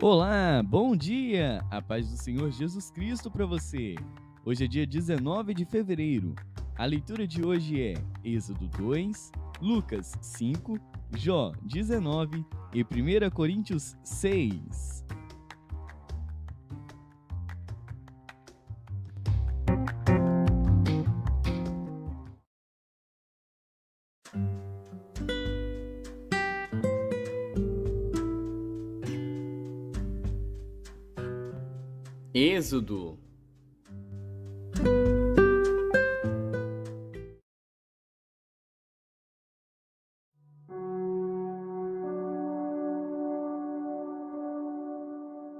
Olá, bom dia! A paz do Senhor Jesus Cristo para você. Hoje é dia 19 de fevereiro. A leitura de hoje é Êxodo 2, Lucas 5, Jó 19 e 1 Coríntios 6. Êxodo.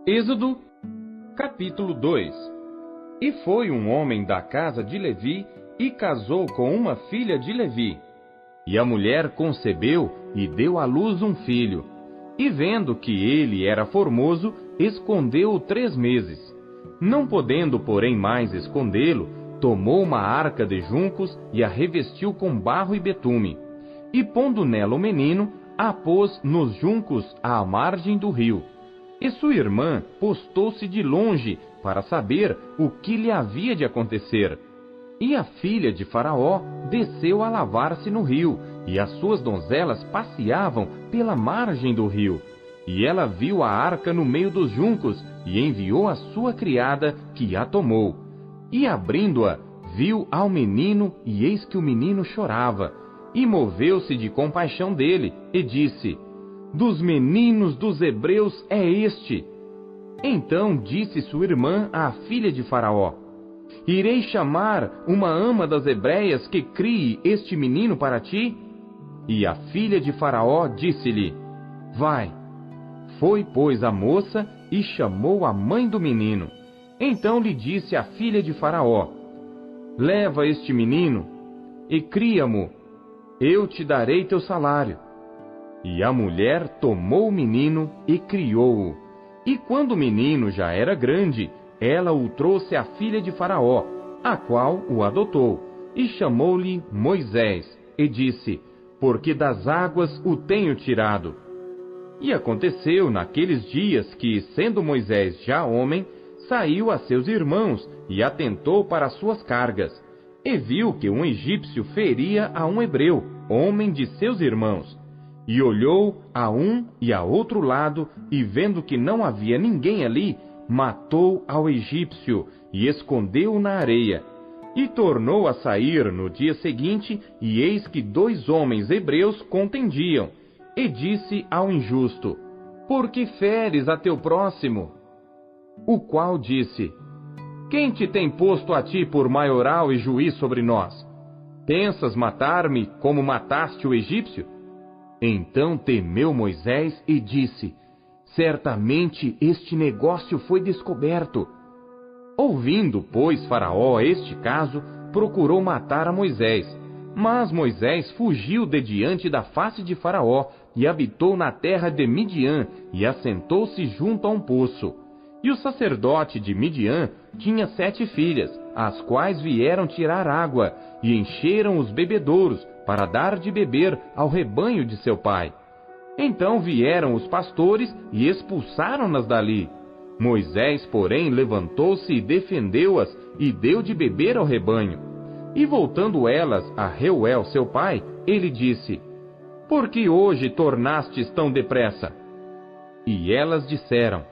Êxodo, capítulo 2. E foi um homem da casa de Levi e casou com uma filha de Levi. E a mulher concebeu e deu à luz um filho. E vendo que ele era formoso, escondeu-o 3 meses. Não podendo, porém, mais escondê-lo, tomou uma arca de juncos e a revestiu com barro e betume. E pondo nela o menino, a pôs nos juncos à margem do rio. E sua irmã postou-se de longe para saber o que lhe havia de acontecer. E a filha de Faraó desceu a lavar-se no rio, e as suas donzelas passeavam pela margem do rio. E ela viu a arca no meio dos juncos, e enviou a sua criada, que a tomou. E abrindo-a, viu ao menino, e eis que o menino chorava. E moveu-se de compaixão dele, e disse: Dos meninos dos hebreus é este. Então disse sua irmã à filha de Faraó: Irei chamar uma ama das hebreias que crie este menino para ti? E a filha de Faraó disse-lhe: Vai. Foi, pois, a moça e chamou a mãe do menino. Então lhe disse a filha de Faraó: Leva este menino e cria-mo, eu te darei teu salário. E a mulher tomou o menino e criou-o. E quando o menino já era grande, ela o trouxe à filha de Faraó, a qual o adotou, e chamou-lhe Moisés, e disse: Porque das águas o tenho tirado. E aconteceu naqueles dias que, sendo Moisés já homem, saiu a seus irmãos e atentou para as suas cargas, e viu que um egípcio feria a um hebreu, homem de seus irmãos. E olhou a um e a outro lado, e vendo que não havia ninguém ali, matou ao egípcio e escondeu-o na areia. E tornou a sair no dia seguinte, e eis que 2 homens hebreus contendiam. E disse ao injusto: Por que feres a teu próximo? O qual disse: Quem te tem posto a ti por maioral e juiz sobre nós? Pensas matar-me como mataste o egípcio? Então temeu Moisés e disse: Certamente este negócio foi descoberto. Ouvindo, pois, Faraó este caso, procurou matar a Moisés. Mas Moisés fugiu de diante da face de Faraó e habitou na terra de Midian e assentou-se junto a um poço. E o sacerdote de Midian tinha 7 filhas, as quais vieram tirar água e encheram os bebedouros para dar de beber ao rebanho de seu pai. Então vieram os pastores e expulsaram-nas dali. Moisés, porém, levantou-se e defendeu-as e deu de beber ao rebanho. E voltando elas a Reuel, seu pai, ele disse: Por que hoje tornastes tão depressa? E elas disseram: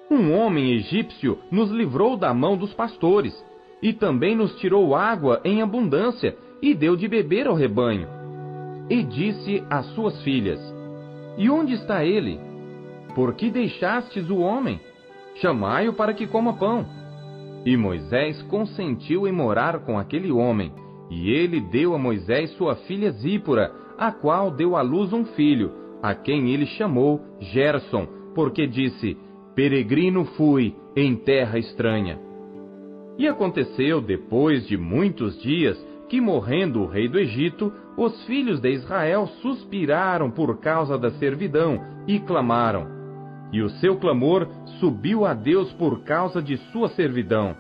Um homem egípcio nos livrou da mão dos pastores, e também nos tirou água em abundância, e deu de beber ao rebanho. E disse às suas filhas: E onde está ele? Por que deixastes o homem? Chamai-o para que coma pão. E Moisés consentiu em morar com aquele homem, e ele deu a Moisés sua filha Zípora, a qual deu à luz um filho, a quem ele chamou Gerson, porque disse: Peregrino fui em terra estranha. E aconteceu, depois de muitos dias, que morrendo o rei do Egito, os filhos de Israel suspiraram por causa da servidão e clamaram. E o seu clamor subiu a Deus por causa de sua servidão.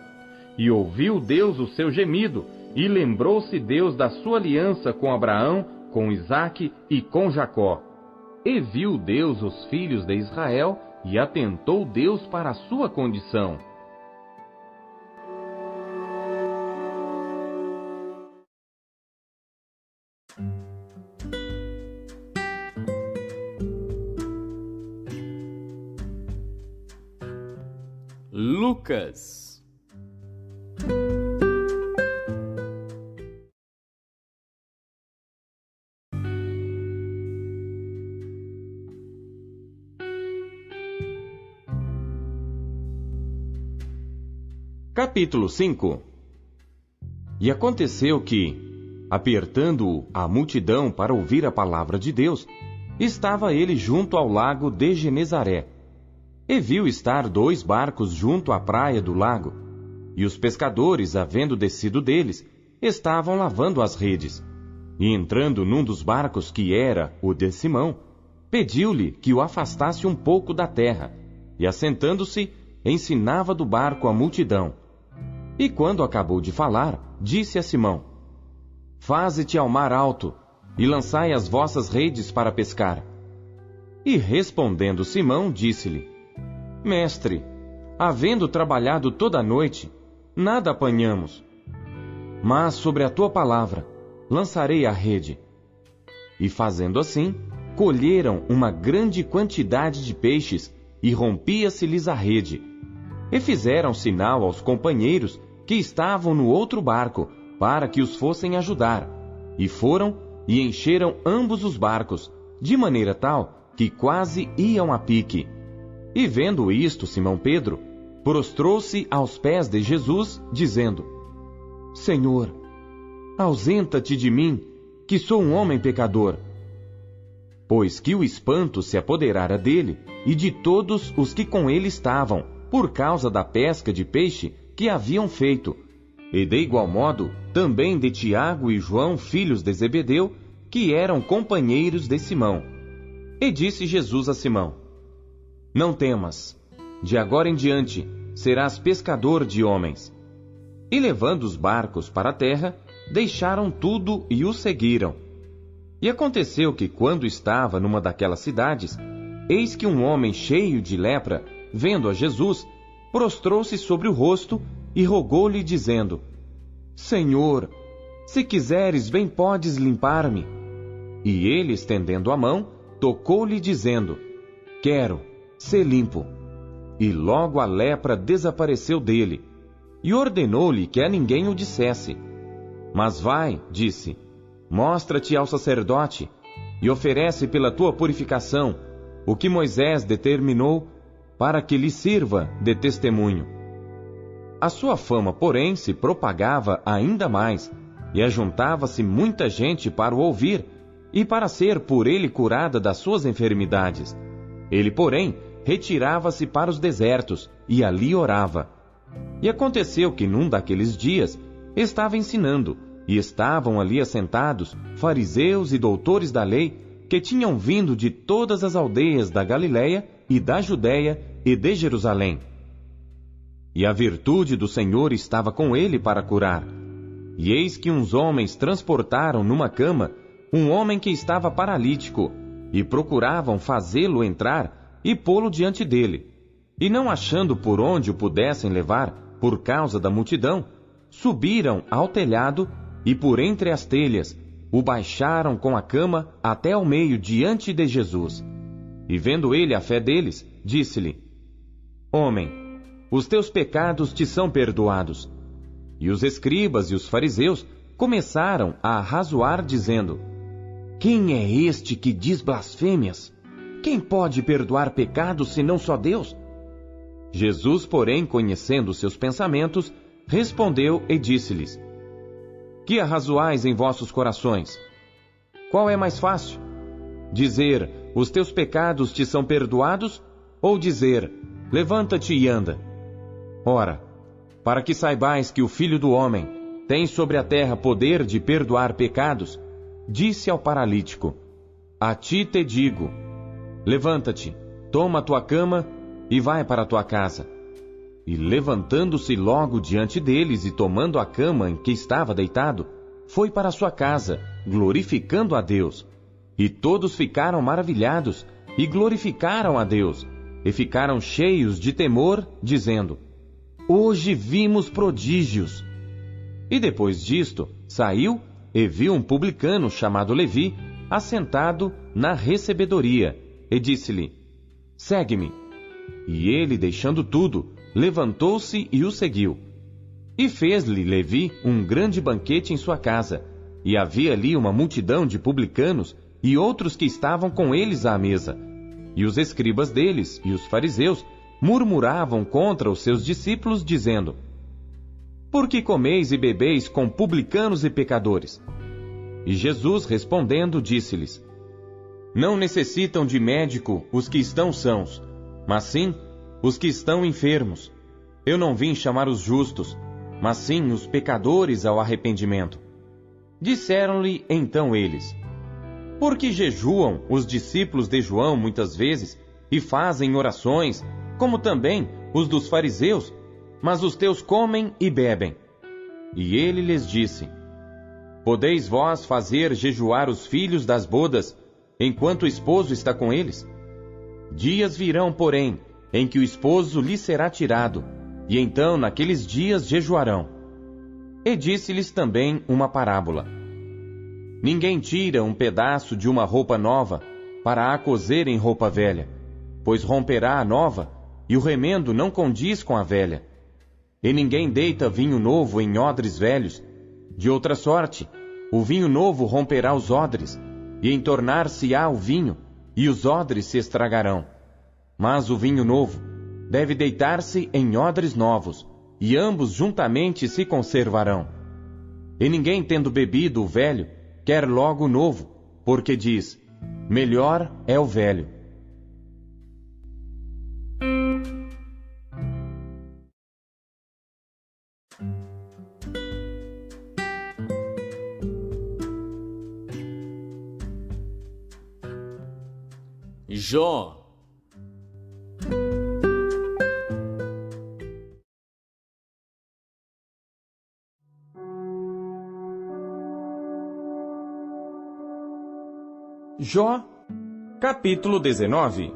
E ouviu Deus o seu gemido, e lembrou-se Deus da sua aliança com Abraão, com Isaque e com Jacó. E viu Deus os filhos de Israel, e atentou Deus para a sua condição. Lucas. Capítulo 5. E aconteceu que, apertando-o a multidão para ouvir a palavra de Deus, estava ele junto ao lago de Genezaré. E viu estar 2 barcos junto à praia do lago, e os pescadores, havendo descido deles, estavam lavando as redes. E entrando num dos barcos, que era o de Simão, pediu-lhe que o afastasse um pouco da terra, e assentando-se, ensinava do barco a multidão. E quando acabou de falar, disse a Simão: Faze-te ao mar alto, e lançai as vossas redes para pescar. E respondendo Simão, disse-lhe: Mestre, havendo trabalhado toda a noite, nada apanhamos. Mas sobre a tua palavra lançarei a rede. E fazendo assim, colheram uma grande quantidade de peixes, e rompia-se-lhes a rede. E fizeram sinal aos companheiros que estavam no outro barco, para que os fossem ajudar. E foram e encheram ambos os barcos, de maneira tal que quase iam a pique. E vendo isto, Simão Pedro prostrou-se aos pés de Jesus, dizendo: Senhor, ausenta-te de mim, que sou um homem pecador. Pois que o espanto se apoderara dele e de todos os que com ele estavam, por causa da pesca de peixe que haviam feito, e de igual modo também de Tiago e João, filhos de Zebedeu, que eram companheiros de Simão. E disse Jesus a Simão: Não temas, de agora em diante serás pescador de homens. E levando os barcos para a terra, deixaram tudo e o seguiram. E aconteceu que, quando estava numa daquelas cidades, eis que um homem cheio de lepra, vendo a Jesus, prostrou-se sobre o rosto e rogou-lhe, dizendo: Senhor, se quiseres, bem podes limpar-me. E ele, estendendo a mão, tocou-lhe, dizendo: Quero, sê limpo. E logo a lepra desapareceu dele, e ordenou-lhe que a ninguém o dissesse. Mas vai, disse, mostra-te ao sacerdote, e oferece pela tua purificação o que Moisés determinou, para que lhe sirva de testemunho. A sua fama, porém, se propagava ainda mais, e ajuntava-se muita gente para o ouvir, e para ser por ele curada das suas enfermidades. Ele, porém, retirava-se para os desertos, e ali orava. E aconteceu que num daqueles dias estava ensinando, e estavam ali assentados fariseus e doutores da lei, que tinham vindo de todas as aldeias da Galiléia e da Judéia e de Jerusalém. E a virtude do Senhor estava com ele para curar. E eis que uns homens transportaram numa cama um homem que estava paralítico, e procuravam fazê-lo entrar e pô-lo diante dele. E não achando por onde o pudessem levar, por causa da multidão, subiram ao telhado e por entre as telhas o baixaram com a cama até ao meio diante de Jesus. E vendo ele a fé deles, disse-lhe: Homem, os teus pecados te são perdoados. E os escribas e os fariseus começaram a arrazoar, dizendo: Quem é este que diz blasfêmias? Quem pode perdoar pecados senão só Deus? Jesus, porém, conhecendo seus pensamentos, respondeu e disse-lhes: Que arrazoais em vossos corações? Qual é mais fácil? Dizer: Os teus pecados te são perdoados? Ou dizer: Levanta-te e anda? Ora, para que saibais que o Filho do Homem tem sobre a terra poder de perdoar pecados, disse ao paralítico: A ti te digo, levanta-te, toma a tua cama e vai para a tua casa. E levantando-se logo diante deles e tomando a cama em que estava deitado, foi para a sua casa, glorificando a Deus. E todos ficaram maravilhados e glorificaram a Deus, e ficaram cheios de temor, dizendo: Hoje vimos prodígios. E depois disto, saiu e viu um publicano chamado Levi, assentado na recebedoria, e disse-lhe: Segue-me. E ele, deixando tudo, levantou-se e o seguiu. E fez-lhe Levi um grande banquete em sua casa, e havia ali uma multidão de publicanos e outros que estavam com eles à mesa. E os escribas deles e os fariseus murmuravam contra os seus discípulos, dizendo: Por que comeis e bebeis com publicanos e pecadores? E Jesus, respondendo, disse-lhes: Não necessitam de médico os que estão sãos, mas sim os que estão enfermos. Eu não vim chamar os justos, mas sim os pecadores ao arrependimento. Disseram-lhe então eles: Por que jejuam os discípulos de João muitas vezes e fazem orações, como também os dos fariseus, mas os teus comem e bebem? E ele lhes disse: Podeis vós fazer jejuar os filhos das bodas, enquanto o esposo está com eles? Dias virão, porém, em que o esposo lhe será tirado, e então naqueles dias jejuarão. E disse-lhes também uma parábola: Ninguém tira um pedaço de uma roupa nova para a coser em roupa velha, pois romperá a nova, e o remendo não condiz com a velha. E ninguém deita vinho novo em odres velhos. De outra sorte, o vinho novo romperá os odres, e entornar-se-á o vinho, e os odres se estragarão. Mas o vinho novo deve deitar-se em odres novos, e ambos juntamente se conservarão. E ninguém, tendo bebido o velho, quer logo o novo, porque diz: Melhor é o velho. Jó. Jó, capítulo 19.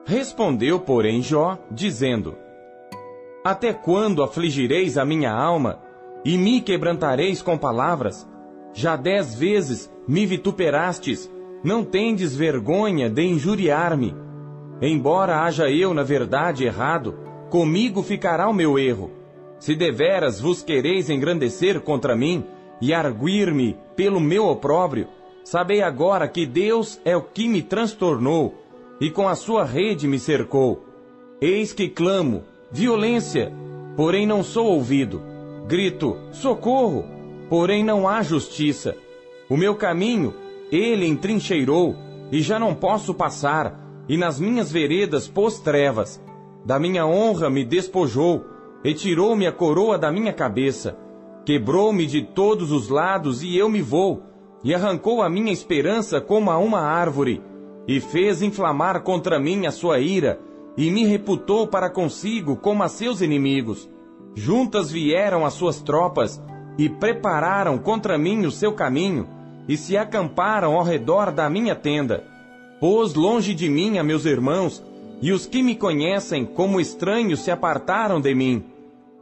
Respondeu, porém, Jó, dizendo: Até quando afligireis a minha alma, e me quebrantareis com palavras? Já 10 vezes me vituperastes, não tendes vergonha de injuriar-me. Embora haja eu, na verdade, errado, comigo ficará o meu erro. Se deveras vos quereis engrandecer contra mim, e arguir-me pelo meu opróbrio, sabei agora que Deus é o que me transtornou, e com a sua rede me cercou. Eis que clamo, violência, porém não sou ouvido. Grito, socorro, porém não há justiça. O meu caminho ele entrincheirou, e já não posso passar, e nas minhas veredas pôs trevas. Da minha honra me despojou, e tirou-me a coroa da minha cabeça. Quebrou-me de todos os lados, e eu me vou, e arrancou a minha esperança como a uma árvore, e fez inflamar contra mim a sua ira, e me reputou para consigo como a seus inimigos. Juntas vieram as suas tropas, e prepararam contra mim o seu caminho, e se acamparam ao redor da minha tenda. Pôs longe de mim a meus irmãos, e os que me conhecem como estranhos se apartaram de mim.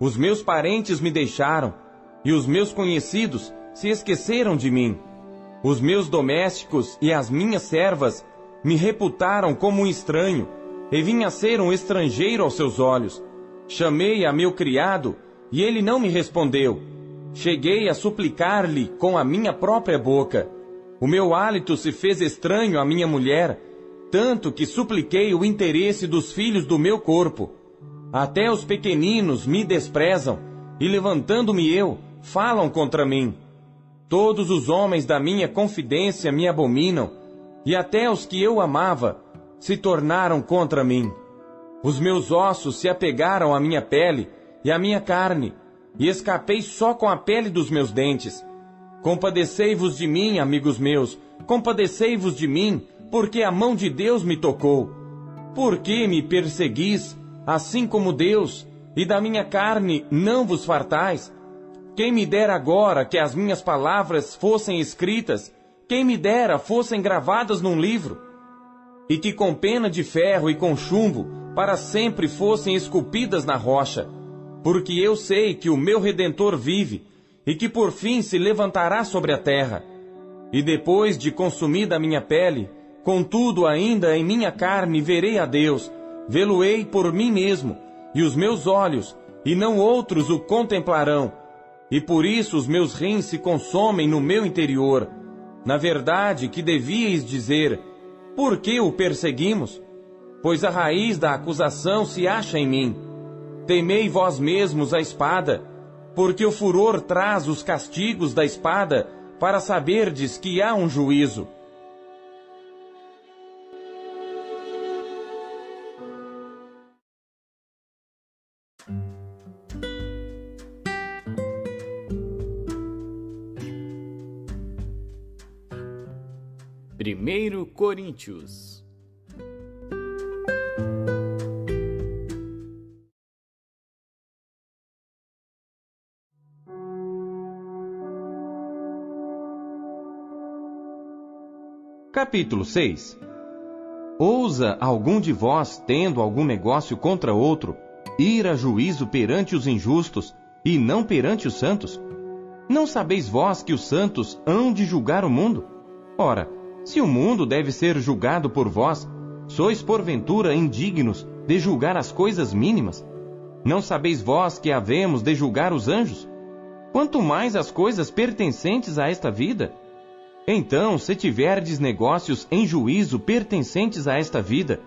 Os meus parentes me deixaram, e os meus conhecidos se esqueceram de mim. Os meus domésticos e as minhas servas me reputaram como um estranho, e vim a ser um estrangeiro aos seus olhos. Chamei a meu criado, e ele não me respondeu. Cheguei a suplicar-lhe com a minha própria boca. O meu hálito se fez estranho à minha mulher, tanto que supliquei o interesse dos filhos do meu corpo. Até os pequeninos me desprezam, e levantando-me eu, falam contra mim. Todos os homens da minha confidência me abominam, e até os que eu amava se tornaram contra mim. Os meus ossos se apegaram à minha pele e à minha carne, e escapei só com a pele dos meus dentes. Compadecei-vos de mim, amigos meus, compadecei-vos de mim, porque a mão de Deus me tocou. Por que me perseguis, assim como Deus, e da minha carne não vos fartais? Quem me dera agora que as minhas palavras fossem escritas, quem me dera fossem gravadas num livro? e que com pena de ferro e com chumbo para sempre fossem esculpidas na rocha, porque eu sei que o meu Redentor vive, e que por fim se levantará sobre a terra. E depois de consumida a minha pele, contudo ainda em minha carne verei a Deus, vê-lo-ei por mim mesmo, e os meus olhos, e não outros, o contemplarão. E por isso os meus rins se consomem no meu interior. Na verdade, que devíeis dizer: por que o perseguimos? Pois a raiz da acusação se acha em mim. Temei vós mesmos a espada, porque o furor traz os castigos da espada, para saberdes que há um juízo. Primeiro Coríntios. Capítulo 6. Ousa algum de vós, tendo algum negócio contra outro, ir a juízo perante os injustos, e não perante os santos? Não sabeis vós que os santos hão de julgar o mundo? Ora, se o mundo deve ser julgado por vós, sois porventura indignos de julgar as coisas mínimas? Não sabeis vós que havemos de julgar os anjos? Quanto mais as coisas pertencentes a esta vida? Então, se tiverdes negócios em juízo pertencentes a esta vida,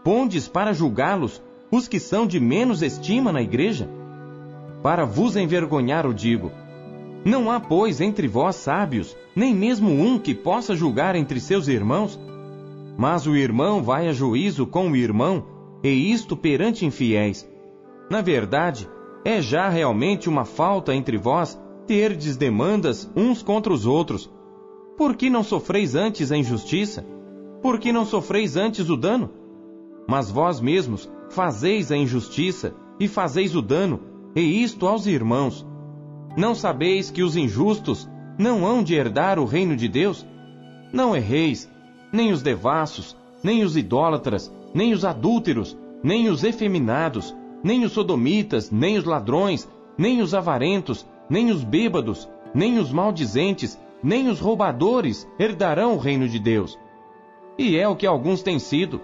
pondes para julgá-los os que são de menos estima na igreja? Para vos envergonhar o digo: não há, pois, entre vós sábios, nem mesmo um que possa julgar entre seus irmãos? Mas o irmão vai a juízo com o irmão, e isto perante infiéis. Na verdade, é já realmente uma falta entre vós terdes demandas uns contra os outros. Por que não sofreis antes a injustiça? Por que não sofreis antes o dano? Mas vós mesmos fazeis a injustiça e fazeis o dano, e isto aos irmãos. Não sabeis que os injustos não hão de herdar o reino de Deus? Não erreis, nem os devassos, nem os idólatras, nem os adúlteros, nem os efeminados, nem os sodomitas, nem os ladrões, nem os avarentos, nem os bêbados, nem os maldizentes, nem os roubadores herdarão o reino de Deus. E é o que alguns têm sido.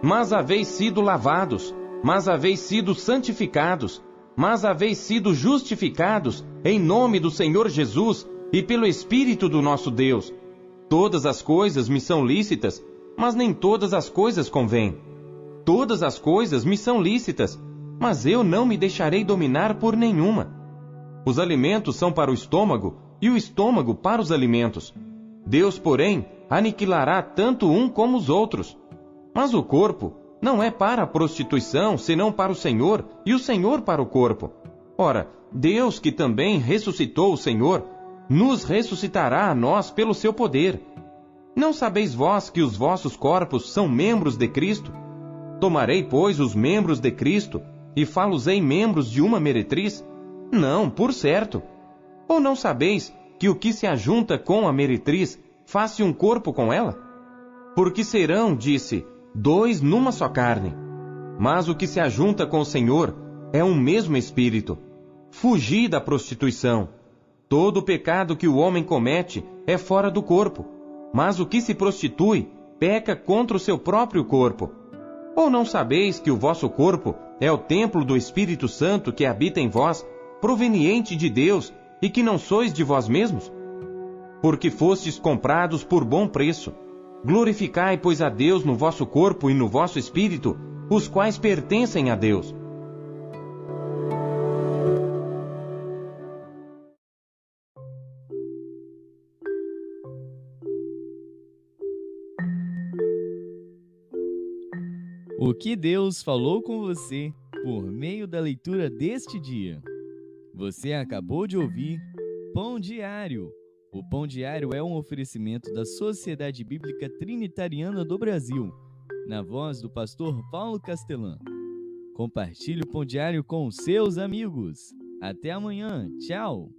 Mas haveis sido lavados, mas haveis sido santificados, mas haveis sido justificados em nome do Senhor Jesus e pelo Espírito do nosso Deus. Todas as coisas me são lícitas, mas nem todas as coisas convêm. Todas as coisas me são lícitas, mas eu não me deixarei dominar por nenhuma. Os alimentos são para o estômago, e o estômago para os alimentos. Deus, porém, aniquilará tanto um como os outros. Mas o corpo não é para a prostituição, senão para o Senhor, e o Senhor para o corpo. Ora, Deus, que também ressuscitou o Senhor, nos ressuscitará a nós pelo seu poder. Não sabeis vós que os vossos corpos são membros de Cristo? Tomarei, pois, os membros de Cristo, e fá-los-ei membros de uma meretriz? Não, por certo. Ou não sabeis que o que se ajunta com a meretriz faz-se um corpo com ela? Porque serão, disse, dois numa só carne. Mas o que se ajunta com o Senhor é um mesmo espírito. Fugi da prostituição. Todo pecado que o homem comete é fora do corpo, mas o que se prostitui peca contra o seu próprio corpo. Ou não sabeis que o vosso corpo é o templo do Espírito Santo que habita em vós, proveniente de Deus, e que não sois de vós mesmos? Porque fostes comprados por bom preço. Glorificai, pois, a Deus no vosso corpo e no vosso espírito, os quais pertencem a Deus. O que Deus falou com você por meio da leitura deste dia? Você acabou de ouvir Pão Diário. O Pão Diário é um oferecimento da Sociedade Bíblica Trinitariana do Brasil, na voz do pastor Paulo Castelã. Compartilhe o Pão Diário com seus amigos. Até amanhã. Tchau!